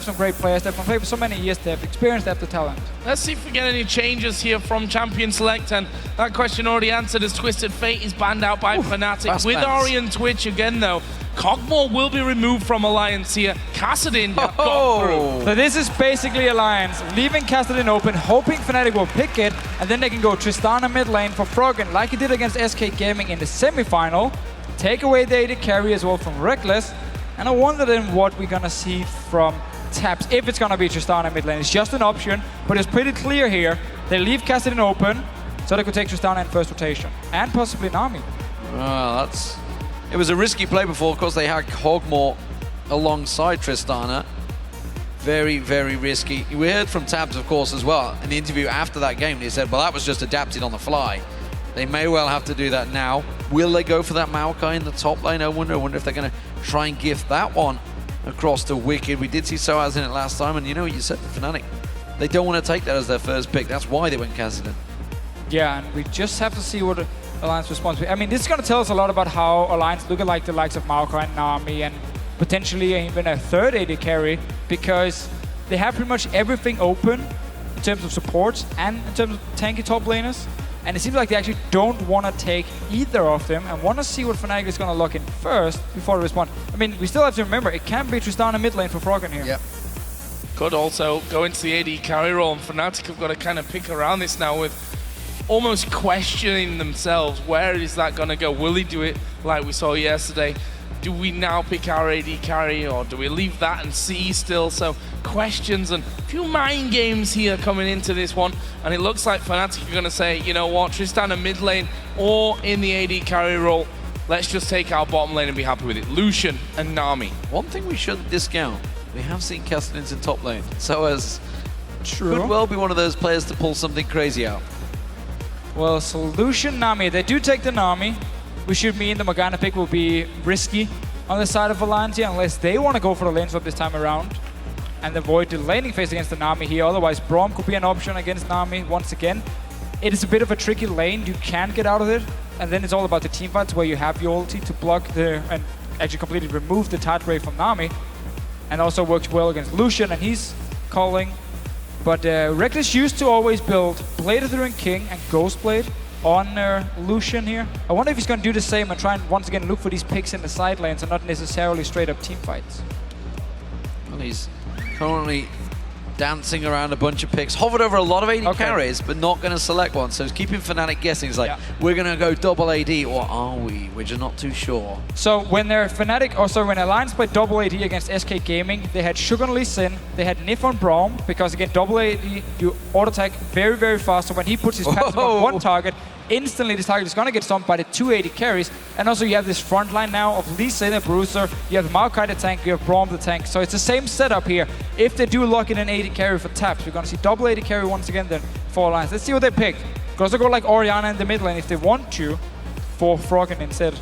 some great players. They've been playing for so many years. They have experience, they have the talent. Let's see if we get any changes here from Champion Select. And that question already answered as Twisted Fate is banned out by Fnatic. With Ori and Twitch again, though, Cogmore will be removed from Alliance here. Kassadin got through. So this is basically Alliance leaving Kassadin open, hoping Fnatic will pick it, and then they can go Tristana mid lane for Froggen, like he did against SK Gaming in the semi-final. Take away the AD carry as well from Rekkles. And I wonder then what we're gonna see from Tabzz, if it's gonna be Tristana mid lane. It's just an option, but it's pretty clear here. They leave Kassadin open, so they could take Tristana in first rotation. And possibly Nami. Well, it was a risky play before. Of course, they had Cogmore alongside Tristana. Very, very risky. We heard from Tabzz, of course, as well, in the interview after that game. They said, well, that was just adapted on the fly. They may well have to do that now. Will they go for that Maokai in the top lane? I wonder if they're going to try and gift that one across to Wickd. We did see sOAZ in it last time, and you know what you said to Fnatic. They don't want to take that as their first pick. That's why they went Kassadin. Yeah, and we just have to see what Alliance responds. I mean, this is going to tell us a lot about how Alliance look like the likes of Maokai and Nami, and potentially even a third AD carry, because they have pretty much everything open in terms of supports and in terms of tanky top laners. And it seems like they actually don't want to take either of them and want to see what Fnatic is going to lock in first before they respond. I mean, we still have to remember, it can be Tristana mid lane for Froggen here. Yep. Could also go into the AD carry role, and Fnatic have got to kind of pick around this now with almost questioning themselves. Where is that going to go? Will he do it like we saw yesterday? Do we now pick our AD carry, or do we leave that and see still? So questions and a few mind games here coming into this one. And it looks like Fnatic are going to say, you know what, Tristana mid lane or in the AD carry role, let's just take our bottom lane and be happy with it. Lucian and Nami. One thing we shouldn't discount, we have seen Kassadin in top lane. sOAZ True. could well be one of those players to pull something crazy out. Well, so Lucian, Nami, they do take the Nami, which should mean the Morgana pick will be risky on the side of Alliance here, unless they want to go for the lane swap this time around and avoid the laning phase against the Nami here. Otherwise, Braum could be an option against Nami once again. It is a bit of a tricky lane. You can get out of it, and then it's all about the team fights where you have your ulti to block and actually completely remove the Tide Ray from Nami, and also works well against Lucian, and he's calling. But Rekkles used to always build Blade of the Ruined King and Ghostblade on Lucian here. I wonder if he's going to do the same and try and once again look for these picks in the side lanes and not necessarily straight up team fights. Well, he's currently dancing around a bunch of picks, hovered over a lot of AD carries, but not going to select one. So he's keeping Fnatic guessing. He's like, we're going to go double AD, or are we? We're just not too sure. So when they're Fnatic, also when Alliance played double AD against SK Gaming, they had Sugar on Lee Sin, they had Nyph on Braum, because again, double AD, you auto attack very, very fast. So when he puts his passive on one target, instantly this target is going to get stumped by the 2 AD carries. And also you have this front line now of Lee Sin and Bruiser, you have Maokai the tank, you have Braum the tank. So it's the same setup here. If they do lock in an AD carry for Tabzz, we're going to see double AD carry once again then for Alliance. Let's see what they pick. Could also go like Orianna in the mid lane if they want to, for Froggen instead.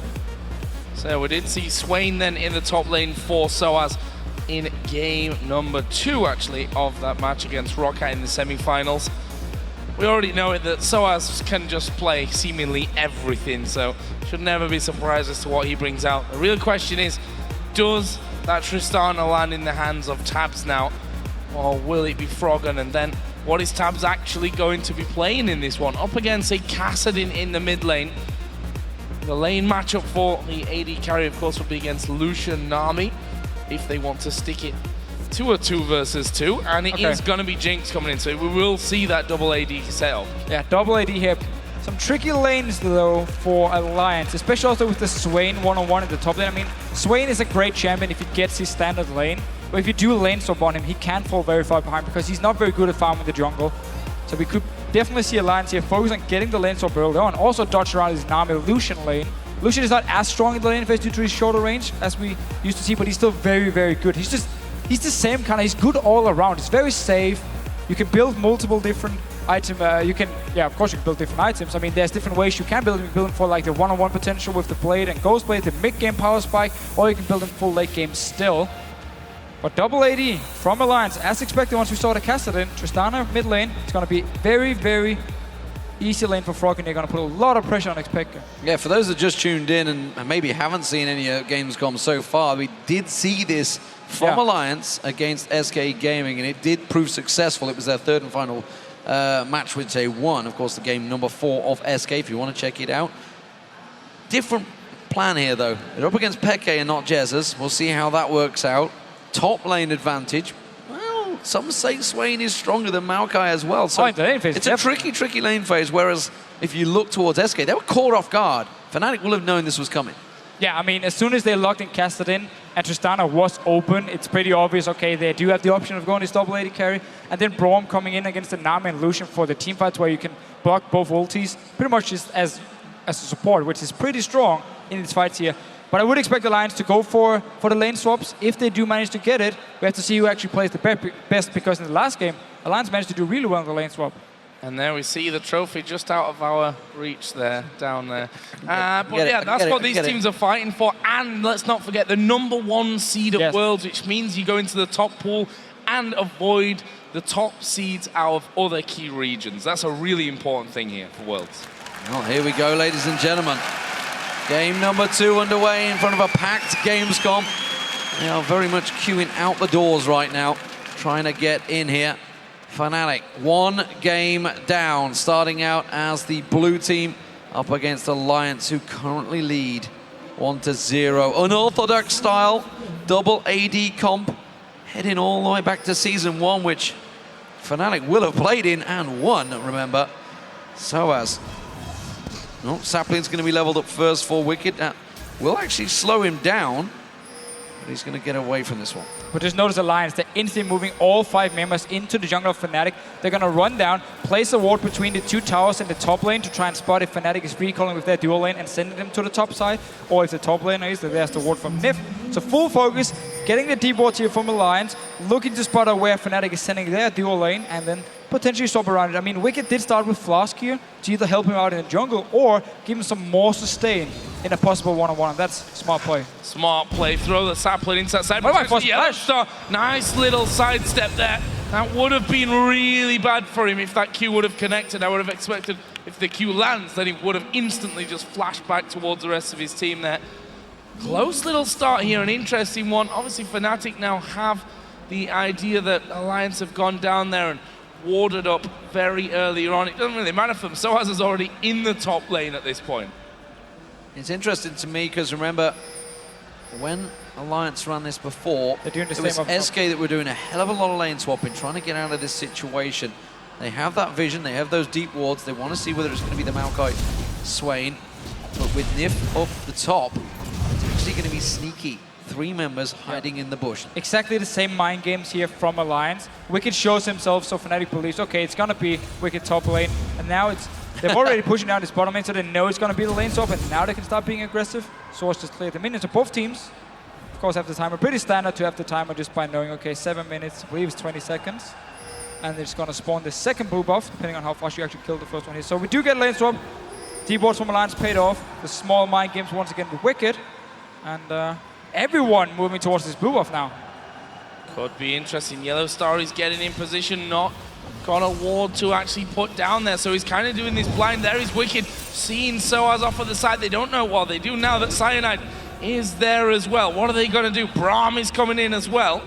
So we did see Swain then in the top lane for sOAZ in game number 2 actually of that match against Rocket in the semi-finals. We already know it that sOAZ can just play seemingly everything, so should never be surprised as to what he brings out. The real question is, does that Tristana land in the hands of Tabzz now, or will it be Froggen? And then what is Tabzz actually going to be playing in this one? Up against a Kassadin in the mid lane. The lane matchup for the AD carry, of course, will be against Lucian Nami, if they want to stick it to a 2 versus 2, and it is going to be Jinx coming in, so we will see that double AD setup. Yeah, double AD here. Some tricky lanes though for Alliance, especially also with the Swain one-on-one in the top lane. I mean, Swain is a great champion if he gets his standard lane, but if you do lane swap on him, he can fall very far behind because he's not very good at farming the jungle. So we could definitely see Alliance here focus on getting the lane swap early on. Also dodge around his Nami Lucian lane. Lucian is not as strong in the lane phase due to his shorter range as we used to see, but he's still very, very good. He's the same kind of, he's good all around. He's very safe. You can build multiple different items. Of course you can build different items. I mean, there's different ways you can build him. You can build him for like the one-on-one potential with the Blade and Ghostblade, the mid-game power spike, or you can build him full late game still. But double AD from Alliance, as expected once we saw the Kassadin, Tristana mid lane. It's going to be very, very easy lane for Froggen. They're going to put a lot of pressure on xPeke. Yeah, for those that just tuned in and maybe haven't seen any Gamescom so far, we did see this from Alliance against SK Gaming, and it did prove successful. It was their third and final match, which they won. Of course, the game number 4 of SK, if you want to check it out. Different plan here, though. They're up against Peke and not Jezus. We'll see how that works out. Top lane advantage. Well, some say Swain is stronger than Maokai as well. So it's a tricky lane phase, whereas if you look towards SK, they were caught off guard. Fnatic will have known this was coming. Yeah, I mean, as soon as they locked in Kassadin and Tristana was open, it's pretty obvious, okay, they do have the option of going this double AD carry. And then Braum coming in against the Nami and Lucian for the team fights where you can block both ultis, pretty much just as a support, which is pretty strong in these fights here. But I would expect Alliance to go for the lane swaps. If they do manage to get it, we have to see who actually plays the best, because in the last game, Alliance managed to do really well in the lane swap. And there we see the trophy just out of our reach there, down there. But yeah, that's what these teams are fighting for. And let's not forget the #1 seed at Worlds, which means you go into the top pool and avoid the top seeds out of other key regions. That's a really important thing here for Worlds. Well, here we go, ladies and gentlemen. Game number 2 underway in front of a packed Gamescom. They are very much queuing out the doors right now, trying to get in here. Fnatic, 1 game down, starting out as the blue team up against Alliance, who currently lead 1-0. Unorthodox style, double AD comp, heading all the way back to Season 1, which Fnatic will have played in and won, remember. sOAZ. Oh, Sapling's going to be leveled up first for Wickd. That will actually slow him down, but he's going to get away from this one. But just notice Alliance, they're instantly moving all 5 members into the jungle of Fnatic. They're going to run down, place a ward between the 2 towers in the top lane to try and spot if Fnatic is recalling with their dual lane and sending them to the top side, or if the top laner is, there's the ward from Nyph. So full focus, getting the deep wards here from Alliance, looking to spot out where Fnatic is sending their dual lane, and then potentially swap around it. I mean, Wickd did start with Flask here to either help him out in the jungle or give him some more sustain in a possible one-on-one, and that's smart play. Smart play, throw the sapling into that side. YellOwStaR, nice little sidestep there. That would have been really bad for him if that Q would have connected. I would have expected if the Q lands, then he would have instantly just flashed back towards the rest of his team there. Close little start here, an interesting one. Obviously, Fnatic now have the idea that Alliance have gone down there and warded up very early on. It doesn't really matter for them. sOAZ is already in the top lane at this point. It's interesting to me because remember, when Alliance ran this before, it was SK that were doing a hell of a lot of lane swapping, trying to get out of this situation. They have that vision, they have those deep wards, they want to see whether it's going to be the Maokai Swain, but with Nyph up the top, it's actually going to be sneaky. 3 members hiding in the bush. Exactly the same mind games here from Alliance. Wickd shows himself, so Fnatic believes, okay, it's going to be Wickd top lane. And now they've already pushing down this bottom lane, so they know it's going to be the lane swap, and now they can start being aggressive. sOAZ just cleared the minions of both teams. Of course, have the timer. Pretty standard to have the timer just by knowing, okay, 7 minutes, I believe it's 20 seconds. And they're just going to spawn the second blue buff, depending on how fast you actually kill the first one here. So we do get lane swap. D-boards from Alliance paid off. The small mind games once again with Wickd. And everyone moving towards this blue buff now. Could be interesting. YellOwStaR is getting in position, not got a ward to actually put down there, so he's kind of doing this blind. There is Wickd, seeing sOAZ off on the side. They don't know what they do now that Cyanide is there as well. What are they going to do? Braum is coming in as well,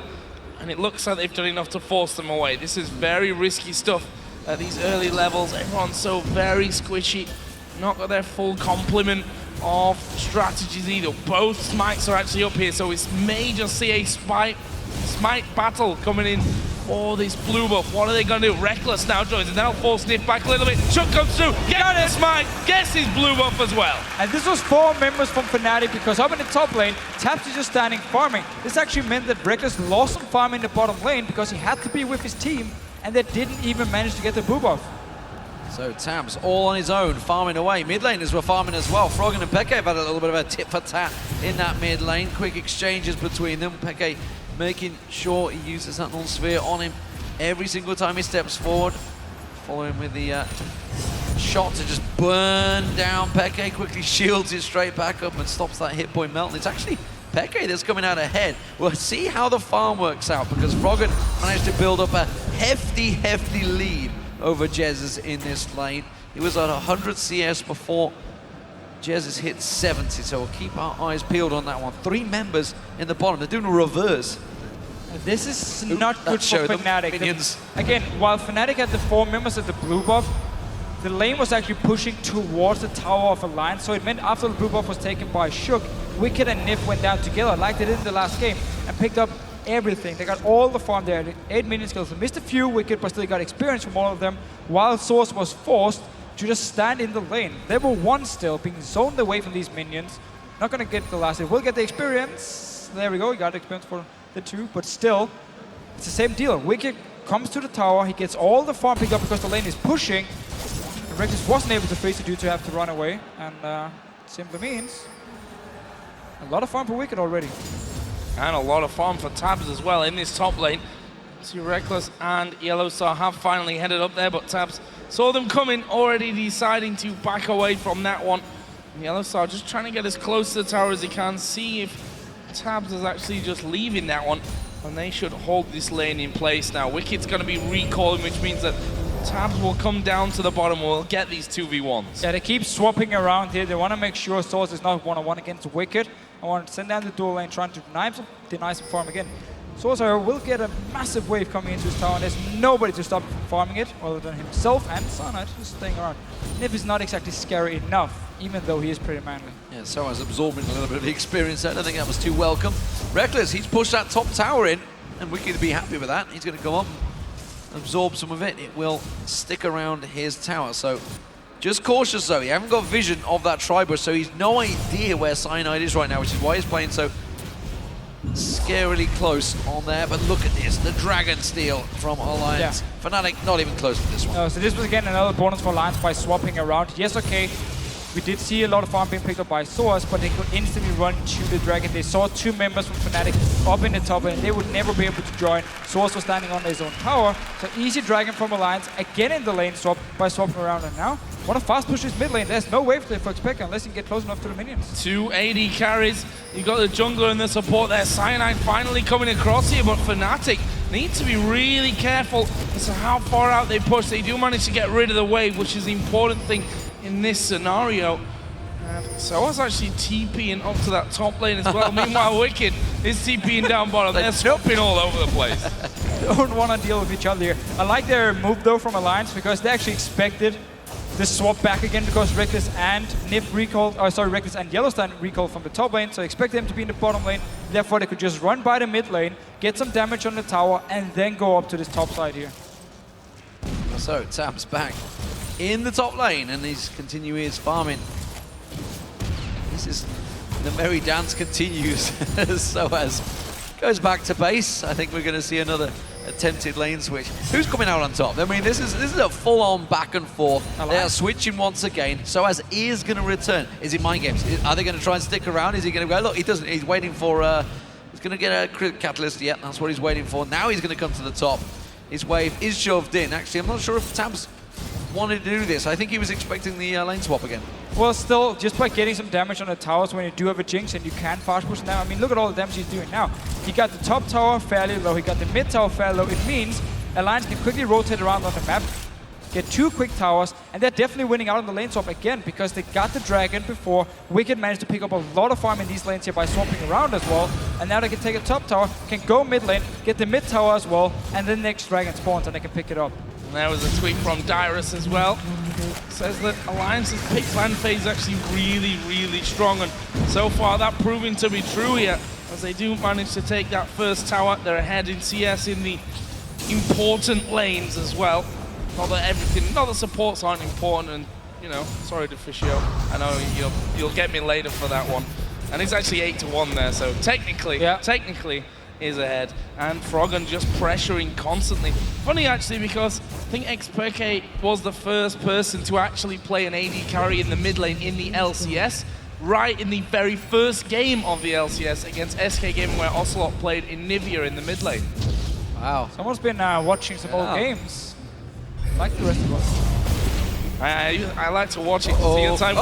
and it looks like they've done enough to force them away. This is very risky stuff at these early levels. Everyone's so very squishy, not got their full complement of strategies either. Both smites are actually up here, so we may just see a smite battle coming in for this blue buff. What are they going to do? Rekkles now joins, and that'll force Nyph back a little bit. Chuck comes through, gets the smite, gets his blue buff as well. And this was 4 members from Fnatic, because up in the top lane, Tabzz is just standing farming. This actually meant that Rekkles lost some farm in the bottom lane because he had to be with his team, and they didn't even manage to get the blue buff. So Tabzz all on his own, farming away. Mid laners were farming as well. Froggen and Peke have had a little bit of a tit for tat in that mid lane. Quick exchanges between them. Peke making sure he uses that null sphere on him every single time he steps forward. Following with the shot to just burn down Peke. Quickly shields it straight back up and stops that hit point melt. And it's actually Peke that's coming out ahead. We'll see how the farm works out, because Froggen managed to build up a hefty lead over Jezz in this lane. He was at 100 CS before Jezz has hit 70, so we'll keep our eyes peeled on that one. 3 members in the bottom. They're doing a reverse. This is not good for Fnatic. Again, while Fnatic had the 4 members at the blue buff, the lane was actually pushing towards the Tower of Alliance, so it meant after the blue buff was taken by Shook, Wickd and Nyph went down together like they did in the last game and picked up everything. They got all the farm there, 8 minion skills. They missed a few Wickd, but still got experience from all of them, while sOAZ was forced to just stand in the lane. Level 1 still, being zoned away from these minions. Not gonna get the last hit. Will get the experience. There we go, he got experience for the 2, but still, it's the same deal. Wickd comes to the tower, he gets all the farm picked up because the lane is pushing. Rekkles wasn't able to face the dude to have to run away, and simply means a lot of farm for Wickd already. And a lot of farm for Tabzz as well in this top lane. See, Rekkles and YellOwStaR have finally headed up there, but Tabzz saw them coming, already deciding to back away from that one. And YellOwStaR just trying to get as close to the tower as he can, see if Tabzz is actually just leaving that one, and they should hold this lane in place now. Wicked's going to be recalling, which means that Tabzz will come down to the bottom, we'll get these 2v1s. Yeah, they keep swapping around here. They want to make sure sOAZ is not one-on-one against Wickd. I want to send down the dual lane, trying to deny some farm again. sOAZ will get a massive wave coming into his tower, and there's nobody to stop him from farming it, other than himself and Cyanide just staying around. Nyph is not exactly scary enough, even though he is pretty manly. Yeah, sOAZ absorbing a little bit of the experience there. I don't think that was too welcome. Rekkles, he's pushed that top tower in, and Wicked to be happy with that. He's going to go up, absorb some of it. It will stick around his tower, so just cautious though. You haven't got vision of that Tribush, so he's no idea where Cyanide is right now, which is why he's playing so scarily close on there. But look at this, the Dragon Steal from Alliance. Yeah. Fnatic not even close to this one. No, so this was again another bonus for Alliance by swapping around. Yes, okay, we did see a lot of farm being picked up by sOAZ, but they could instantly run to the Dragon. They saw 2 members from Fnatic up in the top, and they would never be able to join. sOAZ was standing on his own tower, so easy Dragon from Alliance, again in the lane swap by swapping around. And now, what a fast push is mid lane. There's no wave there for xPeke unless you can get close enough to the minions. 2 AD carries, you got the jungler and the support there. Cyanide finally coming across here, but Fnatic need to be really careful as to how far out they push. They do manage to get rid of the wave, which is the important thing in this scenario. And sOAZ actually TPing up to that top lane as well. Meanwhile, Wickd is TPing down bottom. They're swapping all over the place. Don't want to deal with each other here. I like their move though from Alliance, because they actually expected the swap back again, because Rekkles and Nyph recalled, Rekkles and YellOwStaR recalled from the top lane, so expect them to be in the bottom lane. Therefore, they could just run by the mid lane, get some damage on the tower, and then go up to this top side here. So Tabzz back in the top lane, and he's continuing his farming. This is the merry dance continues as sOAZ goes back to base. I think we're going to see another attempted lane switch. Who's coming out on top? I mean, this is a full-on back and forth. They are switching once again. sOAZ is going to return. Is it mind games? Are they going to try and stick around? Is he going to go? Look, he doesn't. He's waiting for. He's going to get a crit catalyst. Yeah, that's what he's waiting for. Now he's going to come to the top. His wave is shoved in. Actually, I'm not sure if Tabzz wanted to do this. I think he was expecting the lane swap again. Well, still, just by getting some damage on the towers when you do have a Jinx and you can fast push now. I mean, look at all the damage he's doing now. He got the top tower fairly low, he got the mid tower fairly low. It means Alliance can quickly rotate around on the map, get 2 quick towers, and they're definitely winning out on the lane swap again, because they got the Dragon before. Wickd managed to pick up a lot of farm in these lanes here by swapping around as well, and now they can take a top tower, can go mid lane, get the mid tower as well, and then next Dragon spawns and they can pick it up. And there was a tweet from Dyrus as well. Says that Alliance's pick plan phase is actually really, really strong, and so far that proving to be true here, as they do manage to take that first tower. They're ahead in CS in the important lanes as well. Not that supports aren't important, and you know, sorry Deficio, I know you'll get me later for that one. And it's actually 8-1 there, so technically is ahead. And Froggen just pressuring constantly. Funny actually, because I think xPeke was the first person to actually play an AD carry in the mid lane in the LCS, right in the very first game of the LCS against SK Gaming, where Ocelot played in Nivea in the mid lane. Wow. Someone's been watching some old games, like the rest of us. I like to watch it to see the time.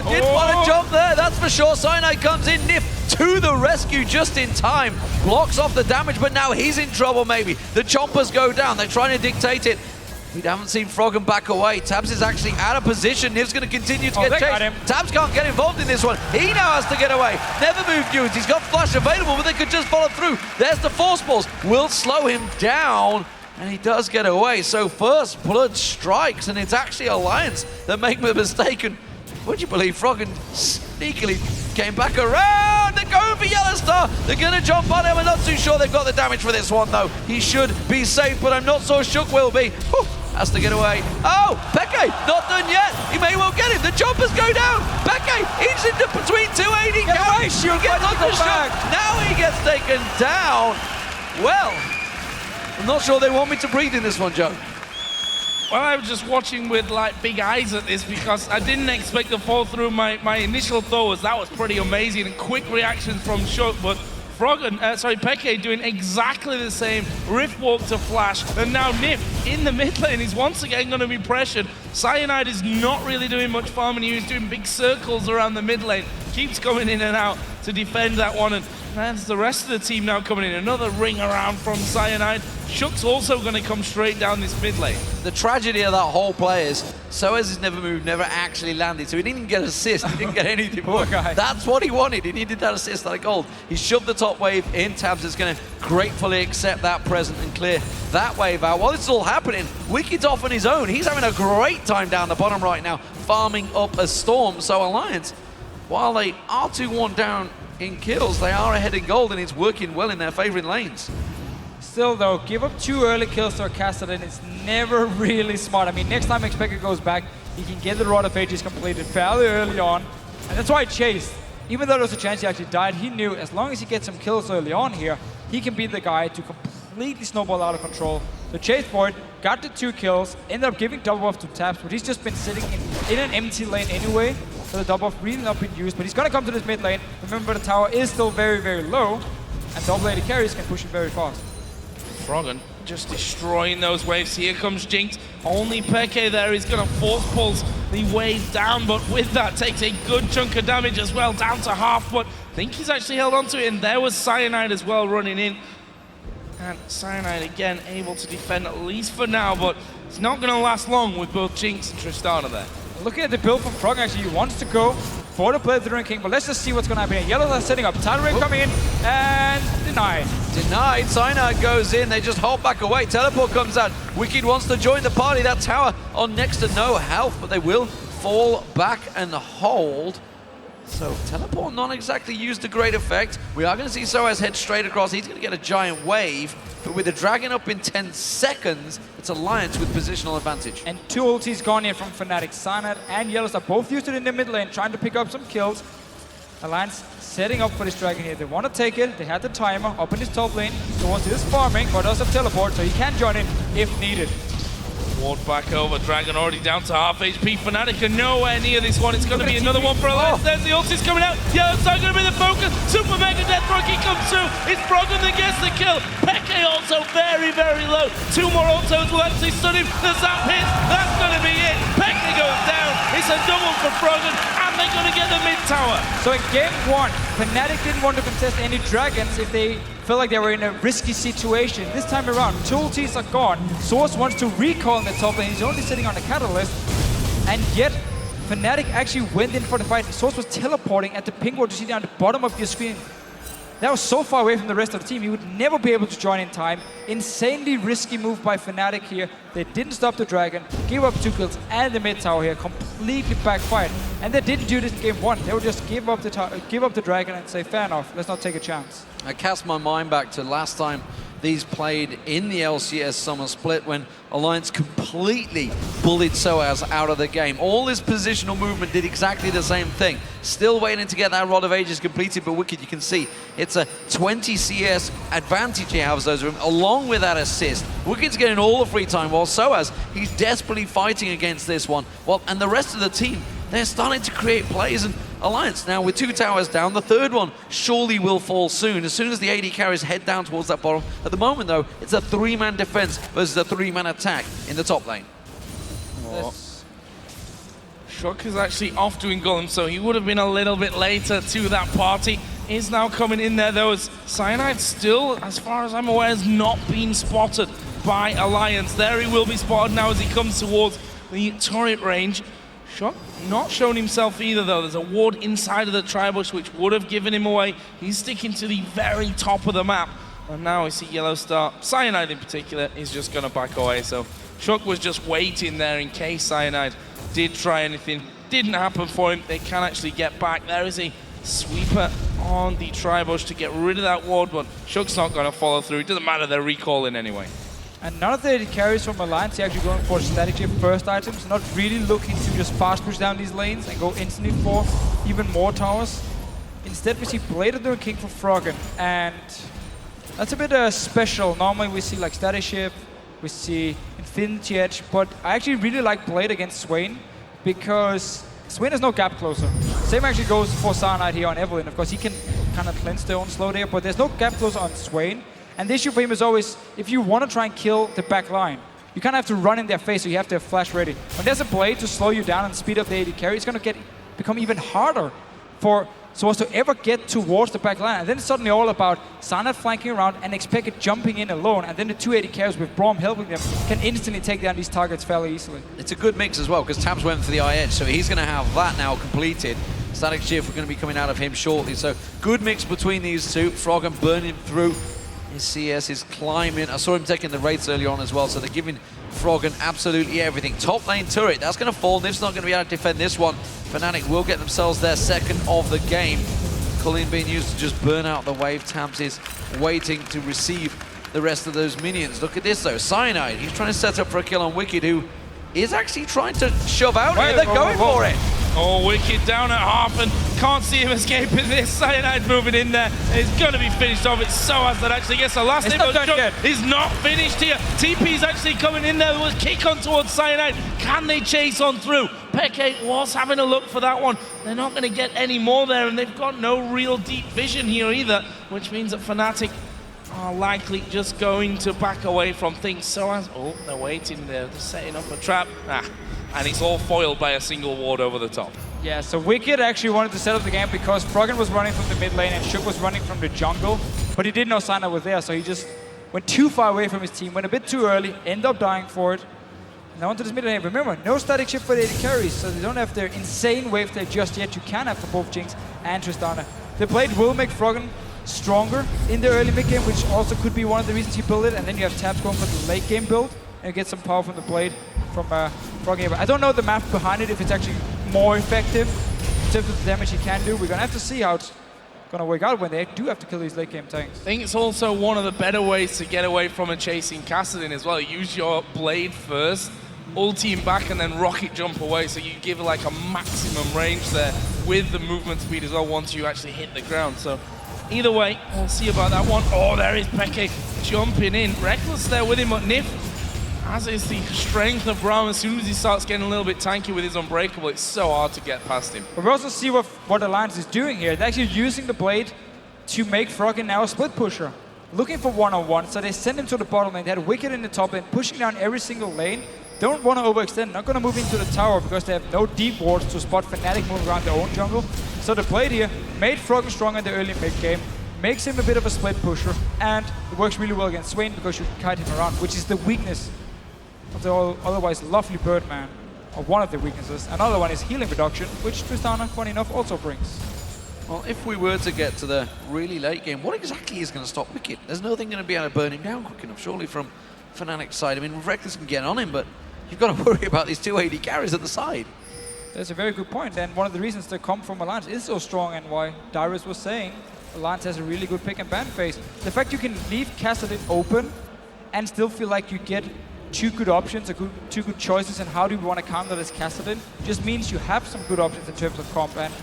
Didn't want to jump there, that's for sure. Cyanide comes in, Nyph to the rescue just in time. Blocks off the damage, but now he's in trouble maybe. The chompers go down, they're trying to dictate it. We haven't seen Froggen back away. Tabzz is actually out of position. Nyph's going to continue to get they got chased. him. Tabzz can't get involved in this one. He now has to get away. Never moved units. He's got flash available, but they could just follow through. There's the force balls. Will slow him down, and he does get away. So first blood strikes, and it's actually Alliance that make the mistake. And would you believe Froggen sneakily came back around? They're going for YellOwStaR. They're going to jump on him. I'm not too sure they've got the damage for this one, though. He should be safe, but I'm not so shook will be. Whew. Has to get away. Oh, xPeke, not done yet. He may well get it. The jumpers go down. xPeke, he's in between two AD carries. He gets on the shot. Now he gets taken down. Well, I'm not sure they want me to breathe in this one, Joe. Well, I was just watching with like big eyes at this because I didn't expect to fall through. My initial thought was that was pretty amazing and quick reactions from Shook, but xPeke doing exactly the same. Rift walk to flash, and now Nyph in the mid lane is once again going to be pressured. Cyanide is not really doing much farming. He was doing big circles around the mid lane. Keeps coming in and out to defend that one, and that's the rest of the team now coming in. Another ring around from Cyanide. Shook's also going to come straight down this mid lane. The tragedy of that whole play is sOAZ has never moved, never actually landed, so he didn't get an assist, he didn't get anything. That's what he wanted, he needed that assist like gold. He shoved the top wave in. Tabzz is going to gratefully accept that present and clear that wave out. While this is all happening, Wicked's off on his own. He's having a great time down the bottom right now, farming up a storm. So Alliance, while they are 2-1 down in kills, they are ahead in gold, and it's working well in their favorite lanes. Still though, give up 2 early kills to a Kassadin is never really smart. I mean, next time xPeke goes back, he can get the Rod of Ages completed fairly early on, and that's why he chased. Even though there was a chance he actually died, he knew as long as he gets some kills early on here, he can be the guy to completely snowball out of control. So chased for it, got the 2 kills, ended up giving double buff to Tabzz, but he's just been sitting in an empty lane anyway, so the double buff really not been used, but he's gonna come to this mid lane. Remember, the tower is still very, very low, and double AD carries can push it very fast. Froggen just destroying those waves. Here comes Jinx. Only xPeke there is going to force pulse the wave down, but with that takes a good chunk of damage as well, down to half, but I think he's actually held on to it, and there was Cyanide as well running in. And Cyanide again able to defend at least for now, but it's not going to last long with both Jinx and Tristana there. Looking at the build from Froggen, actually, he wants to go for the play of the Ring King, but let's just see what's going to happen here. YellOwStaR setting up, Tidal Wave coming in, and denied. Denied, Cyanide goes in, they just hold back away, teleport comes out. Wickd wants to join the party, that tower on next to no health, but they will fall back and hold. So teleport not exactly used to great effect. We are going to see sOAZ head straight across. He's going to get a giant wave, but with the dragon up in 10 seconds, it's Alliance with positional advantage. And 2 ultis gone here from Fnatic. Cyanide and YellOwStaR both used it in the mid lane, trying to pick up some kills. Alliance setting up for this dragon here. They want to take it. They had the timer up in his top lane. So once he is farming, but does have teleport, so he can join it if needed. Ward back over, Dragon already down to half HP. Fnatic are nowhere near this one. It's going to be another one for Alliance. There's the ulti's coming out. YellOwStaR going to be the focus. Super Mega Death Rocky comes through. It's Froggen that gets the kill. xPeke also very, very low. 2 more ultos will actually stun him. The zap hits. That's going to be it. xPeke goes down. It's a double for Froggen, and they're going to get the mid tower. So in game 1, Fnatic didn't want to contest any dragons if they felt like they were in a risky situation. This time around, 2 ultis are gone. sOAZ wants to recall in the top lane. He's only sitting on the catalyst. And yet, Fnatic actually went in for the fight. sOAZ was teleporting at the ping ward to see down the bottom of your screen. That was so far away from the rest of the team, he would never be able to join in time. Insanely risky move by Fnatic here. They didn't stop the dragon, gave up 2 kills and the mid tower here, completely backfired. And they didn't do this in game 1. They would just give up the dragon and say, fair enough, let's not take a chance. I cast my mind back to last time these played in the LCS summer split when Alliance completely bullied sOAZ out of the game. All his positional movement did exactly the same thing. Still waiting to get that Rod of Ages completed, but Wickd, you can see, it's a 20 CS advantage he has over him, along with that assist. Wicked's getting all the free time, while sOAZ, he's desperately fighting against this one. Well, and the rest of the team, they're starting to create plays, and Alliance now with 2 towers down. The third one surely will fall soon as the AD carries head down towards that bottom. At the moment, though, it's a 3-man defense versus a 3-man attack in the top lane. Shook is actually off doing Golem, so he would have been a little bit later to that party. Is now coming in there, though, as Cyanide still, as far as I'm aware, has not been spotted by Alliance. There he will be spotted now as he comes towards the turret range. Shock not shown himself either though. There's a ward inside of the tri-bush which would have given him away. He's sticking to the very top of the map. And now we see YellOwStaR, Cyanide in particular, is just going to back away. So Shock was just waiting there in case Cyanide did try anything. Didn't happen for him. They can actually get back. There is a sweeper on the tri-bush to get rid of that ward, but Shock's not going to follow through. It doesn't matter, they're recalling anyway. And none of the carries from Alliance are actually going for static chip first items, not really looking to just fast push down these lanes and go instantly for even more towers. Instead, we see Blade doing King for Froggen, and that's a bit special. Normally we see like static ship, we see Infinity Edge, but I actually really like Blade against Swain because Swain has no gap closer. Same actually goes for Cyanide here on Evelyn. Of course, he can kind of cleanse their own slow there, but there's no gap closer on Swain. And the issue for him is always, if you want to try and kill the back line, you kind of have to run in their face, so you have to have flash ready. When there's a Blade to slow you down and speed up the AD carry, it's going to become even harder for sOAZ to ever get towards the back line. And then it's suddenly all about Cyanide flanking around and xPeke jumping in alone, and then the 2 AD carries with Braum helping them can instantly take down these targets fairly easily. It's a good mix as well, because Tabzz went for the eye edge, so he's going to have that now completed. Static Shift, we're going to be coming out of him shortly, so good mix between these two. Froggen burning through. His CS is climbing. I saw him taking the Wraiths earlier on as well, so they're giving Froggen absolutely everything. Top lane turret, that's going to fall. Nyph's not going to be able to defend this one. Fnatic will get themselves their second of the game. Cologne being used to just burn out the wave. Tabzz is waiting to receive the rest of those minions. Look at this though, Cyanide, he's trying to set up for a kill on Wickd, who is actually trying to shove out here. They're going for it. Oh, Wickd down at half and can't see him escaping this. Cyanide moving in there. It's going to be finished off. It's sOAZ that actually gets the last hit. He's not finished here. TP's actually coming in there. There was kick on towards Cyanide. Can they chase on through? xPeke was having a look for that one. They're not going to get any more there, and they've got no real deep vision here either, which means that Fnatic are likely just going to back away from things. sOAZ, oh, they're waiting there. They're setting up a trap. And it's all foiled by a single ward over the top. Yeah, so Wickd actually wanted to set up the game because Froggen was running from the mid lane and Shook was running from the jungle, but he didn't know Cyanide was there, so he just went too far away from his team, went a bit too early, ended up dying for it. Now onto this mid lane. Remember, no static shift for the AD carries, so they don't have their insane wave there just yet. You can have for both Jinx and Tristana. The Blade will make Froggen stronger in the early mid game, which also could be one of the reasons he built it, and then you have Tabzz going for the late game build, and you get some power from the Blade from Froggen. I don't know the math behind it, if it's actually more effective in terms of the damage he can do. We're going to have to see how it's going to work out when they do have to kill these late game tanks. I think it's also one of the better ways to get away from a chasing Kassadin as well. Use your Blade first, ulti him back, and then rocket jump away, so you give like a maximum range there with the movement speed as well once you actually hit the ground. So either way, we'll see about that one. Oh, there is xPeke jumping in. Rekkles there with him, but Nyph, as is the strength of Braum, as soon as he starts getting a little bit tanky with his Unbreakable, it's so hard to get past him. But we also see what Alliance is doing here. They're actually using the Blade to make Froggen now a split pusher. Looking for one-on-one, so they send him to the bottom lane. They had Wickd in the top lane, pushing down every single lane. Don't want to overextend, not going to move into the tower because they have no deep wards to spot Fnatic move around their own jungle. So the Blade here made Froggen strong in the early mid-game, makes him a bit of a split pusher, and it works really well against Swain because you can kite him around, which is the weakness of the otherwise lovely Birdman, or one of the weaknesses. Another one is healing reduction, which Tristana, funny enough, also brings. Well, if we were to get to the really late game, what exactly is going to stop Wickd? There's nothing going to be able to burn him down quick enough, surely, from Fnatic's side. I mean, Rekkles can get on him, but you've got to worry about these 2 AD carries at the side. That's a very good point, and one of the reasons the comp from Alliance is so strong, and why Dyrus was saying Alliance has a really good pick and ban phase. The fact you can leave Kassadin open and still feel like you get 2 good options, two good choices, and how do you want to counter this Kassadin just means you have some good options in terms of comp. And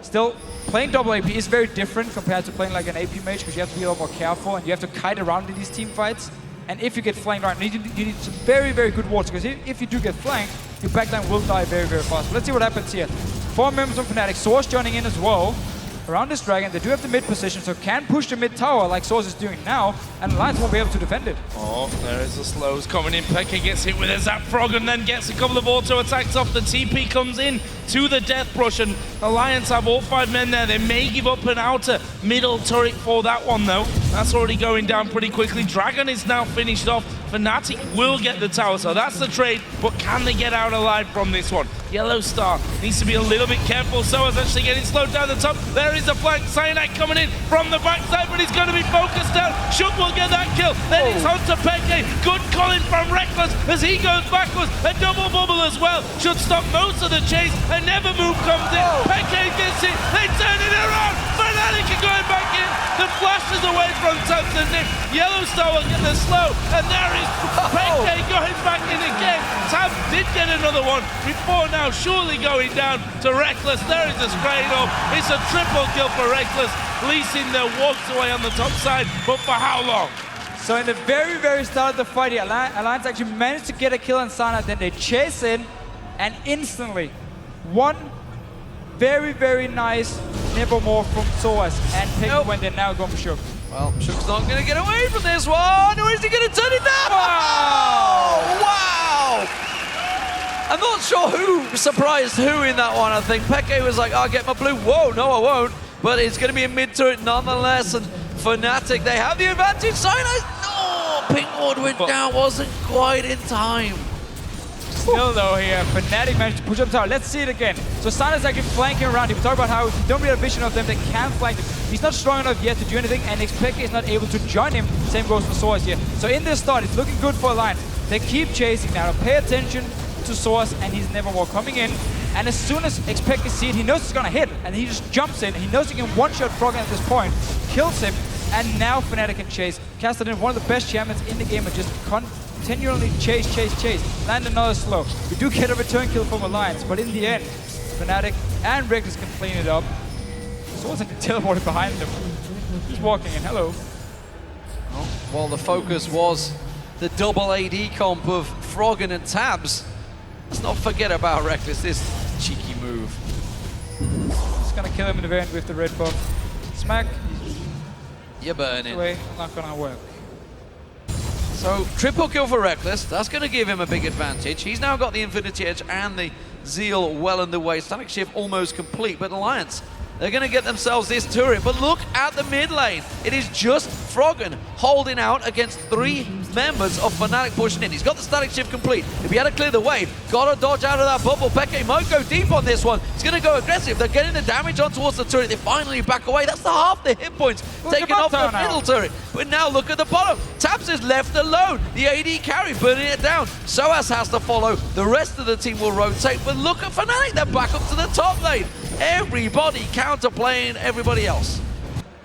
still, playing double AP is very different compared to playing like an AP mage, because you have to be a little more careful and you have to kite around in these team fights. And if you get flanked around, you need some very, very good wards, because if you do get flanked, your backline will die very, very fast. But let's see what happens here. 4 members of Fnatic, sOAZ joining in as well. Around this dragon, they do have the mid position, so can push the mid tower like sOAZ is doing now, and Alliance won't be able to defend it. Oh, there is the slows coming in. xPeke gets hit with a zap. Froggen then gets a couple of auto attacks off. The TP comes in to the death brush, and Alliance have all 5 men there. They may give up an outer middle turret for that one though. That's already going down pretty quickly. Dragon is now finished off. Fnatic will get the tower, so that's the trade, but can they get out alive from this one? YellOwStaR needs to be a little bit careful. sOAZ actually getting slowed down the top. There is a flank. Cyanide coming in from the backside, but he's going to be focused down. Shook will get that kill. Then it's xPeke. Good calling from Rekkles as he goes backwards. A double bubble as well. Should stop most of the chase. A never move comes in. Peke gets it. They turn it around. Fnatic are going back in. The flash is away from Tabzz and Nyph. YellOwStaR will get the slow. And there is Peke going back in again. Tabzz did get another one before now, surely going down to Rekkles. There is a Cradle. It's a triple kill for Rekkles. Lee Sin there walks away on the top side, but for how long? So in the very, very start of the fight, the Alliance actually managed to get a kill on Sona, then they chase in, and instantly, one very, very nice Nevermore from sOAZ and Peke when they're now going for Shook. Well, Shook's not going to get away from this one, or is he going to turn it down? Wow! Wow! I'm not sure who surprised who in that one. I think Peke was like, I'll get my blue. Whoa, no, I won't. But it's going to be a mid-turret nonetheless, and Fnatic, they have the advantage. Cyanide, no! Pink Ward went down, wasn't quite in time. Still though here, Fnatic managed to push up tower. Let's see it again. So Sona's actually flanking around. We talk about how if you don't really have vision of them, they can flank him. He's not strong enough yet to do anything, and xPeke is not able to join him. Same goes for sOAZ here. So in this start, it's looking good for Alliance. They keep chasing now. Pay attention to sOAZ, and he's Nevermore coming in. And as soon as xPeke sees it, he knows it's gonna hit, and he just jumps in. He knows he can one-shot Froggen at this point, kills him, and now Fnatic can chase. Kassadin, one of the best champions in the game, and just continually chase, land another slow. We do get a return kill from Alliance, but in the end, Fnatic and Rekkles can clean it up. sOAZ can teleport behind them. Just walking in, hello. Well, the focus was the double AD comp of Froggen and Tabzz. Let's not forget about Rekkles, this cheeky move. Just gonna kill him in the end with the red buff. Smack. You're burning. Away, not gonna work. So, triple kill for Rekkles. That's going to give him a big advantage. He's now got the Infinity Edge and the Zeal well underway. Static shift almost complete, but Alliance, they're going to get themselves this turret. But look at the mid lane. It is just Froggen holding out against 3 members of Fnatic pushing in. He's got the static shift complete. If he had to clear the way, got to dodge out of that bubble. Peke might go deep on this one. He's going to go aggressive. They're getting the damage on towards the turret. They finally back away. That's the half the hit points taken off the middle turret. But now look at the bottom. Tabzz is left alone. The AD carry burning it down. sOAZ has to follow. The rest of the team will rotate. But look at Fnatic. They're back up to the top lane. Everybody counterplaying everybody else.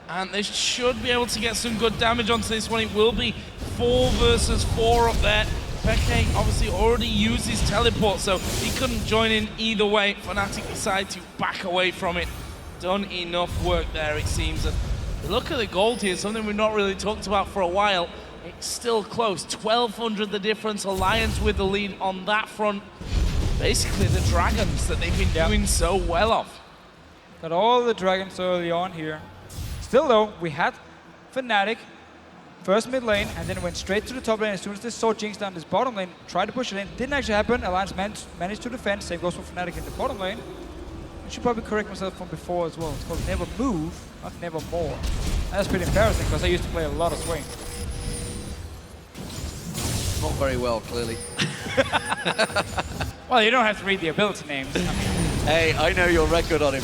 And they should be able to get some good damage onto this one. It will be 4 versus 4 up there. Peke obviously already used his teleport, so he couldn't join in either way. Fnatic decide to back away from it. Done enough work there, it seems. And look at the gold here, something we've not really talked about for a while. It's still close, 1,200 the difference. Alliance with the lead on that front. Basically the dragons that they've been doing so well of. Got all the dragons early on here. Still though, we had Fnatic first mid lane, and then went straight to the top lane as soon as they saw Jinx down this bottom lane. Tried to push it in, didn't actually happen. Alliance managed to defend. Same goes for Fnatic in the bottom lane. I should probably correct myself from before as well. It's called Never Move, not Nevermore. That's pretty embarrassing because I used to play a lot of Swain. Not very well, clearly. Well, you don't have to read the ability names. I mean, hey, I know your record on him.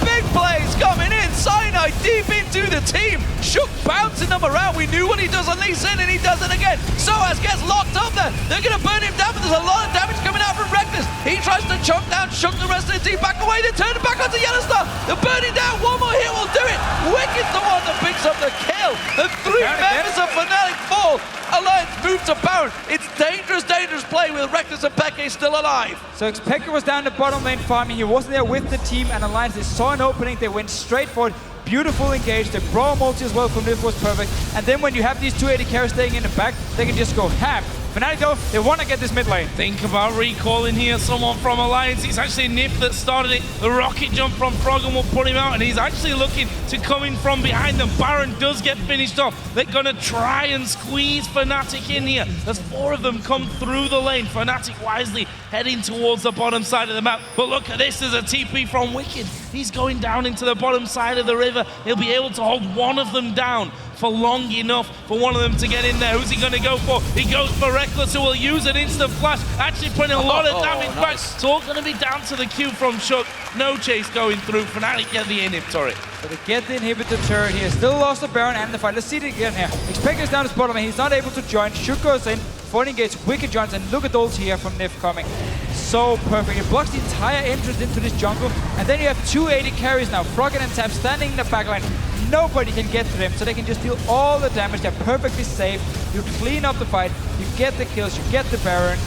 Big plays coming in. Cyanide deep into the team. Shook bouncing them around. We knew what he does on Lee Sin, and he does it again. sOAZ gets locked up there. They're going to burn him down, but there's a lot of damage coming out from Rekkles. He tries to choke down, Shook the rest of the team back away. They turn it back onto YellOwStaR. They're burning down. One more hit will do it. Wickd's the one that picks up the kill. The 3 members of Fnatic fall. Alliance move to Baron. It's dangerous play with Rekkles and Peke still alive. so xPeke was down the bottom lane farming. He wasn't there with the team, and Alliance, they saw an opening. They went straight for it. Beautiful engage. The Braum multi as well from Nyph was perfect. And then when you have these 280 carries staying in the back, they can just go ham. Fnatic though, they want to get this mid lane. Think about recalling here someone from Alliance. It's actually Nyph that started it. The rocket jump from Froggen will put him out, and he's actually looking to come in from behind them. Baron does get finished off. They're going to try and squeeze Fnatic in here. There's 4 of them come through the lane. Fnatic wisely heading towards the bottom side of the map. But look at this, there's a TP from Wickd. He's going down into the bottom side of the river. He'll be able to hold one of them down for long enough for one of them to get in there. Who's he going to go for? He goes for Rekkles, who will use an instant flash, actually putting a lot of damage back. It's all going to be down to the Q from Shook. No chase going through. Fnatic get the inhib turret. So they get the inhibitor turret here. Still lost the Baron and the fight. Let's see it again here. xPeke is down his bottom and he's not able to join. Shook goes in. 40 engage, Wickd joins, and look at those here from Nyph coming. So perfect. It blocks the entire entrance into this jungle. And then you have 2 AD carries now. Froggen and Tabzz standing in the backline. Nobody can get to them, so they can just deal all the damage. They're perfectly safe. You clean up the fight. You get the kills. You get the Baron.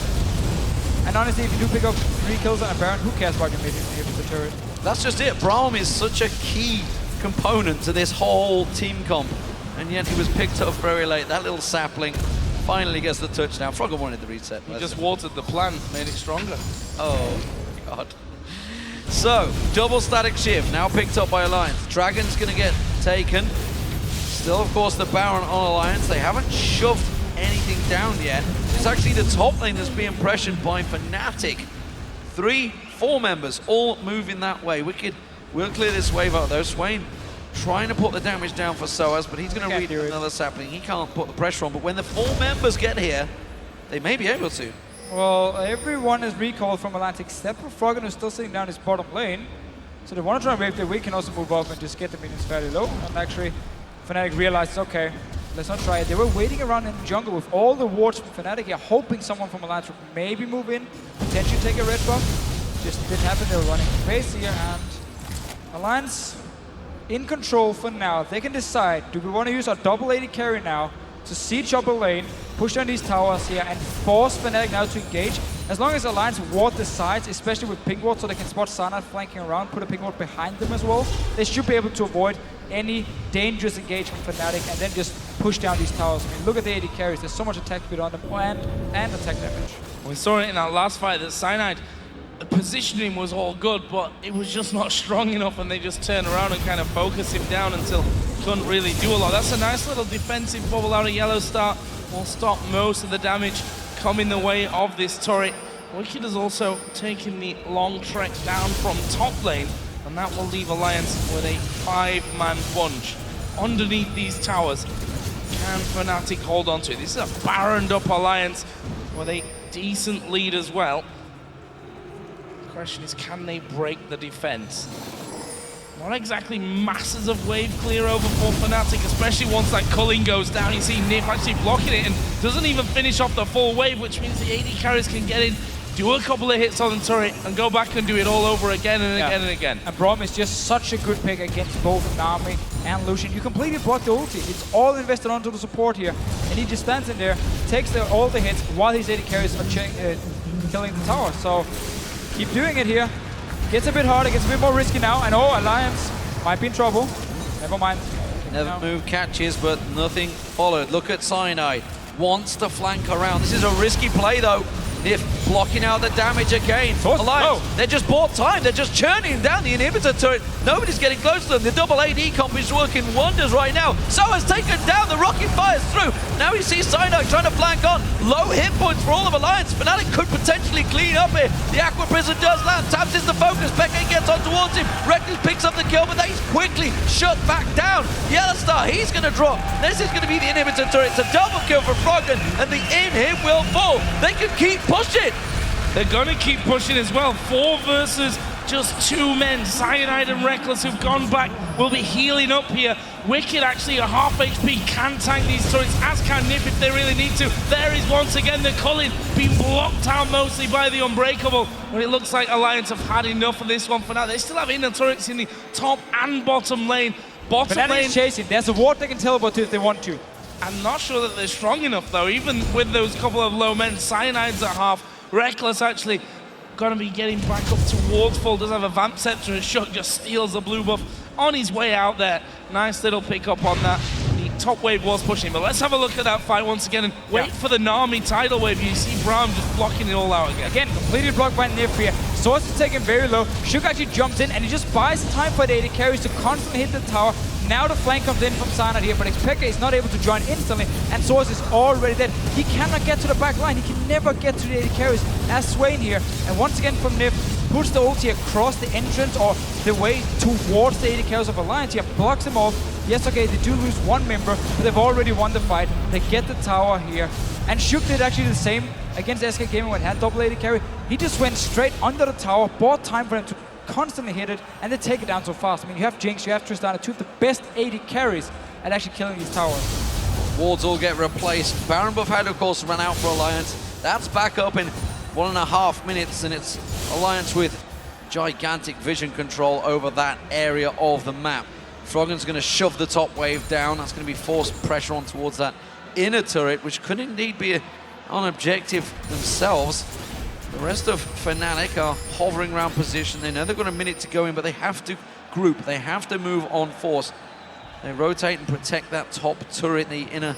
And honestly, if you do pick up 3 kills on a Baron, who cares about your mid turret? That's just it. Braum is such a key component to this whole team comp. And yet he was picked up very late. That little sapling finally gets the touchdown. Froggen wanted the reset. He just watered the plant, made it stronger. Oh, God. So, double static shift, now picked up by Alliance. Dragon's going to get taken. Still, of course, the Baron on Alliance. They haven't shoved anything down yet. It's actually the top lane that's being pressured by Fnatic. 3, 4 members all moving that way. Wickd will clear this wave out, though. Swain trying to put the damage down for sOAZ, but he's going to read another sapling. He can't put the pressure on, but when the 4 members get here, they may be able to. Well, everyone is recalled from Alliance except for Froggen, who's still sitting down his bottom lane. So they want to try and wave their. We can also move up and just get the minions fairly low. And actually, Fnatic realized, okay, let's not try it. They were waiting around in the jungle with all the wards from Fnatic here, hoping someone from Alliance would maybe move in, potentially take a red buff. Just didn't happen. They were running base here, and Alliance in control for now. They can decide, do we want to use our double AD carry now to siege up a lane, push down these towers here, and force Fnatic now to engage? As long as Alliance ward the sides, especially with pink ward, so they can spot Cyanide flanking around, put a pink ward behind them as well, they should be able to avoid any dangerous engagement from Fnatic and then just push down these towers. I mean, look at the AD carries. There's so much attack speed on them and attack damage. We saw it in that last fight that Cyanide, the positioning was all good, but it was just not strong enough, and they just turned around and kind of focused him down until couldn't really do a lot. That's a nice little defensive bubble out of YellOwStaR. Will stop most of the damage coming the way of this turret. Wickd has also taken the long trek down from top lane, and that will leave Alliance with a 5-man bunch underneath these towers. Can Fnatic hold on to it? This is a baroned up Alliance with a decent lead as well. The question is, can they break the defense? Not exactly masses of wave clear over for Fnatic, especially once that culling goes down. You see Nyph actually blocking it and doesn't even finish off the full wave, which means the AD carries can get in, do a couple of hits on the turret, and go back and do it all over again and again and again. And Braum is just such a good pick against both Nami and Lucian. You completely block the ulti. It's all invested onto the support here. And he just stands in there, takes all the hits while his AD carries are killing the tower. So keep doing it here. Gets a bit harder, gets a bit more risky now. And oh, Alliance might be in trouble. Never mind. Never move catches, but nothing followed. Look at Cyanide. Wants to flank around. This is a risky play, though. Nyph blocking out the damage again. Alliance, they just bought time. They're just churning down the inhibitor turret. Nobody's getting close to them. The double AD comp is working wonders right now. sOAZ taken down. The rocket fires through. Now you see Cyanide trying to flank on. Low hit points for all of Alliance. Fnatic could potentially clean up here. The Aqua Prison does land. Tabzz is the focus. Peke gets on towards him. Rekkles picks up the kill, but he's quickly shut back down. YellOwStaR, he's going to drop. This is going to be the inhibitor turret. It's a double kill for Froggen, and the inhib will fall. They can keep pushing. They're going to keep pushing as well. 4 versus just 2 men. Cyanide and Rekkles, who've gone back, will be healing up here. Wickd actually a half HP can tank these turrets, as can Nyph if they really need to. There is once again the culling being blocked out mostly by the Unbreakable. But it looks like Alliance have had enough of this one for now. They still have inner turrets in the top and bottom lane. Bottom lane is chasing. There's a ward they can teleport to if they want to. I'm not sure that they're strong enough though, even with those couple of low men. Cyanide's at half. Rekkles actually gonna be getting back up towards full. Does have a Vamp Scepter, and Shook just steals the blue buff on his way out there. Nice little pick up on that. The top wave was pushing. But let's have a look at that fight once again and wait for the Nami tidal wave. You see Braum just blocking it all out again. Again, completely blocked by Nyph here. sOAZ is taken very low. Shook actually jumps in and he just buys time for the AD carries to constantly hit the tower. Now the flank comes in from Cyanide here, but xPeke is not able to join instantly, and sOAZ is already dead. He cannot get to the back line. He can never get to the AD carries as Swain here. And once again from Nyph, puts the ulti across the entrance or the way towards the AD carries of Alliance here, blocks them off. Yes, okay, they do lose one member, but they've already won the fight. They get the tower here. And Shook did actually the same against SK Gaming when he had double AD carry. He just went straight under the tower, bought time for him to constantly hit it, and they take it down so fast. I mean, you have Jinx, you have Tristana, two of the best AD carries at actually killing these towers. Wards all get replaced. Baron buff had, of course, run out for Alliance. That's back up in 1.5 minutes, and it's Alliance with gigantic vision control over that area of the map. Froggen's going to shove the top wave down. That's going to be forced pressure on towards that inner turret, which could indeed be an objective themselves. The rest of Fnatic are hovering around position. They know they've got a minute to go in, but they have to group. They have to move on force. They rotate and protect that top turret, the inner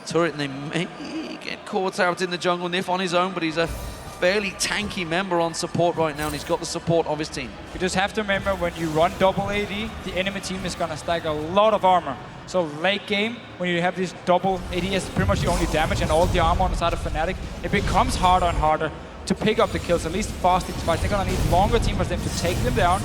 turret, and they may get caught out in the jungle. Nyph on his own, but he's a fairly tanky member on support right now, and he's got the support of his team. You just have to remember, when you run double AD, the enemy team is going to stack a lot of armor. So late game, when you have this double AD as pretty much the only damage and all the armor on the side of Fnatic, it becomes harder and harder to pick up the kills, at least fast in fights. They're going to need longer team for them to take them down.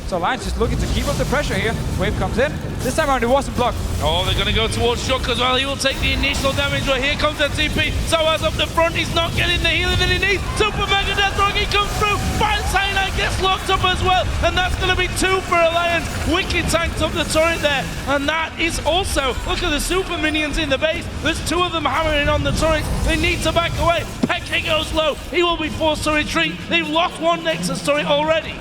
So Alliance just looking to keep up the pressure here. Wave comes in. This time around, it wasn't blocked. Oh, they're going to go towards Shook as well. He will take the initial damage. Right, here comes that TP. sOAZ up the front. He's not getting the healing that he needs. Super Mega Death Rocket comes through. Fine Cyanide gets locked up as well. And that's going to be 2 for Alliance. Wickd tanked up the turret there. And that is also, look at the super minions in the base. There's 2 of them hammering on the turret. They need to back away. Peke goes low. He will be forced to retreat. They've lost one Nexus turret already.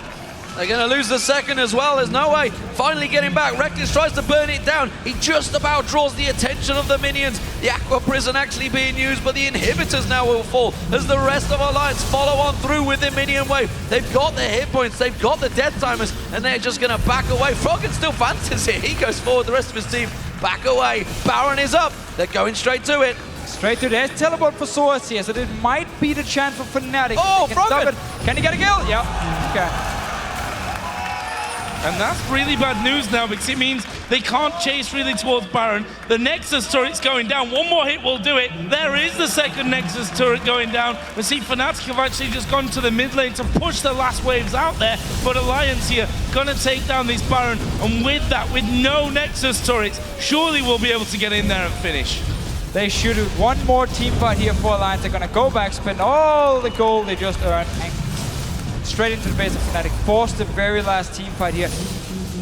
They're going to lose the second as well. There's no way. Finally getting back. Rekkles tries to burn it down. He just about draws the attention of the minions. The Aqua Prison actually being used, but the inhibitors now will fall as the rest of Alliance follow on through with the minion wave. They've got their hit points. They've got the death timers, and they're just going to back away. Froggen still fancies it. He goes forward. The rest of his team back away. Baron is up. They're going straight to it. Straight to the teleport for sOAZ here, so it might be the chance for Fnatic. Oh, Froggen! Can he get a kill? Yeah, okay. And that's really bad news now, because it means they can't chase really towards Baron. The Nexus turret's going down. One more hit will do it. There is the second Nexus turret going down. We see Fnatic have actually just gone to the mid lane to push the last waves out there. But Alliance here gonna take down this Baron. And with that, with no Nexus turrets, surely we'll be able to get in there and finish. They should do one more team fight here for Alliance. They're gonna go back, spend all the gold they just earned, and straight into the base of Fnatic, force the very last team fight here.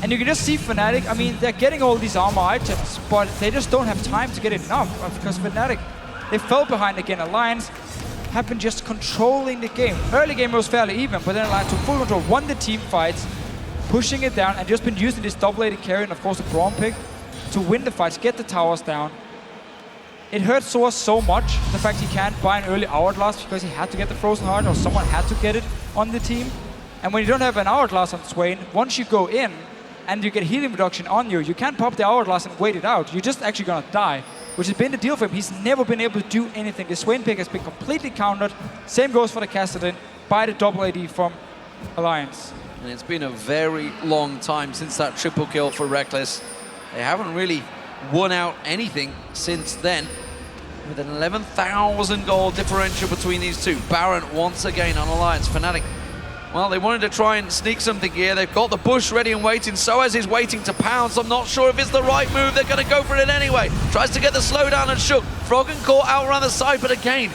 And you can just see Fnatic, I mean, they're getting all these armor items, but they just don't have time to get enough, because Fnatic, they fell behind again. Alliance have been just controlling the game. Early game was fairly even, but then Alliance took full control, won the team fights, pushing it down, and just been using this double-AD carry and of course the Braum pick to win the fights, get the towers down. It hurt sOAZ so much, the fact he can't buy an early hourglass because he had to get the Frozen Heart, or someone had to get it on the team. And when you don't have an hourglass on Swain, once you go in and you get healing reduction on you, you can't pop the hourglass and wait it out. You're just actually gonna die, which has been the deal for him. He's never been able to do anything. The Swain pick has been completely countered. Same goes for the Kassadin by the double AD from Alliance. And it's been a very long time since that triple kill for Rekkles. They haven't really won out anything since then, with an 11,000 gold differential between these two. Baron once again on Alliance. Fnatic, well, they wanted to try and sneak something here. They've got the bush ready and waiting. sOAZ is waiting to pounce. I'm not sure if it's the right move. They're going to go for it anyway. Tries to get the slowdown and Shook. Froggen caught out around the side, but again,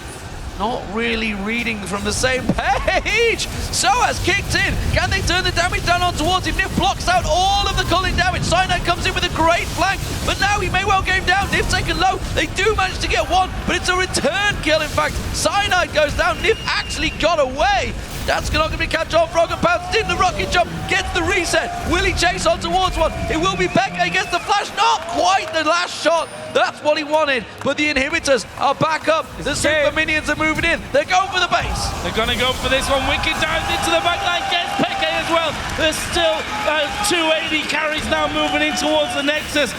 not really reading from the same page. sOAZ kicked in. Can they turn the damage down on towards him? Nyph blocks out all of the culling damage. Cyanide comes in with a great flank, but now he may well go down. Nyph taken low. They do manage to get one, but it's a return kill. In fact, Cyanide goes down. Nyph actually got away. That's not going to be captured on. Froggen pounced in the rocket jump, gets the reset. Will he chase on towards one? It will be Peke, gets the flash. Not quite the last shot. That's what he wanted, but the inhibitors are back up. The super minions are moving in. They're going for the base. They're going to go for this one. Wickd dives into the back line, gets Peke as well. There's still 2 AD carries now moving in towards the Nexus.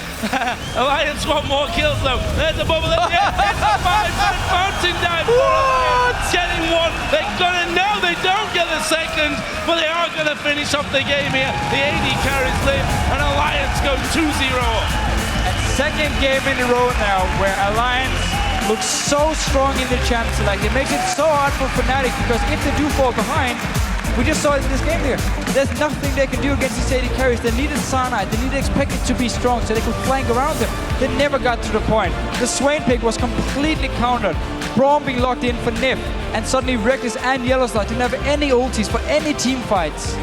Alliance want more kills though. There's a bubble at the end. It's a mountain dive. What? Getting one. They're gonna know they don't get the second, but they are gonna finish off the game here. The AD carries live, and Alliance go 2-0. And second game in a row now where Alliance looks so strong in the champ select. It makes it so hard for Fnatic because if they do fall behind, we just saw it in this game here. There's nothing they can do against these AD carries. They needed Cyanide. They needed xPeke to be strong so they could flank around them. They never got to the point. The Swain pick was completely countered. Braum being locked in for Nyph. And suddenly Rekkles and YellOwStaR didn't have any ultis for any team fights.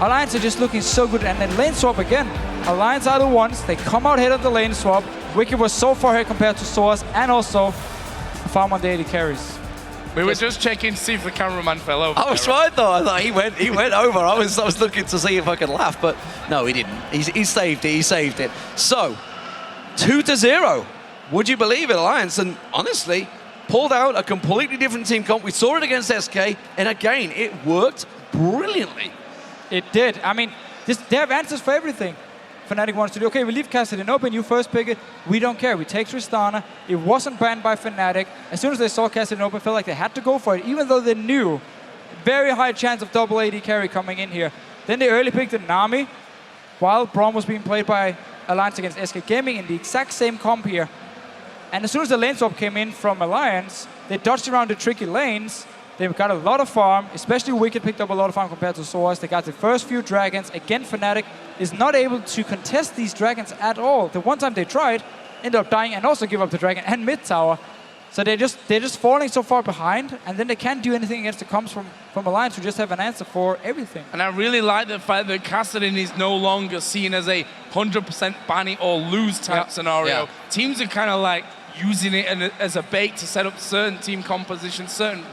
Alliance are just looking so good. And then lane swap again. Alliance are the ones. They come out ahead of the lane swap. Wickd was so far ahead compared to sOAZ and also farm on the AD carries. We were just checking to see if the cameraman fell over. I was right though. I thought he went over. I was looking to see if I could laugh, but no, he didn't. He saved it. He saved it. So 2-0. Would you believe it, Alliance? And honestly, pulled out a completely different team comp. We saw it against SK, and again, it worked brilliantly. It did. I mean, they have answers for everything. Fnatic wants to do, okay, we leave Kassadin open, you first pick it, we don't care. We take Tristana. It wasn't banned by Fnatic. As soon as they saw Kassadin open, felt like they had to go for it, even though they knew very high chance of double AD carry coming in here. Then they early picked the Nami, while Braum was being played by Alliance against SK Gaming in the exact same comp here. And as soon as the lane swap came in from Alliance, they dodged around the tricky lanes. They got a lot of farm, especially Wickd picked up a lot of farm compared to sOAZ. They got the first few dragons. Again, Fnatic is not able to contest these dragons at all. The one time they tried, ended up dying and also give up the dragon and mid tower. So they're just falling so far behind, and then they can't do anything against the comps from Alliance, who just have an answer for everything. And I really like the fact that Kassadin is no longer seen as a 100% ban it or lose type scenario. Yeah. Teams are kind of like using it as a bait to set up certain team compositions, certain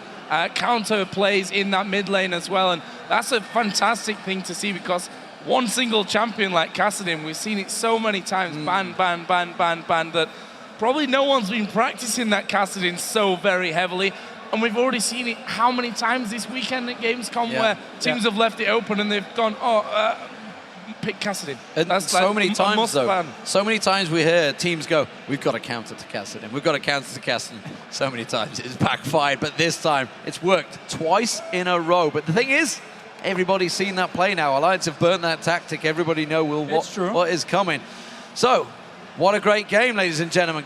counter plays in that mid lane as well, and that's a fantastic thing to see because one single champion like Kassadin, we've seen it so many times, ban, that probably no one's been practicing that Kassadin so very heavily, and we've already seen it how many times this weekend at GamesCom where teams have left it open and they've gone, pick Kassadin. That's so many times though. So many times we hear teams go, we've got to counter to Kassadin. We've got to counter to Kassadin. So many times it's backfired, but this time it's worked twice in a row. But the thing is, everybody's seen that play now. Alliance have burnt that tactic. Everybody know what is coming. So, what a great game, ladies and gentlemen.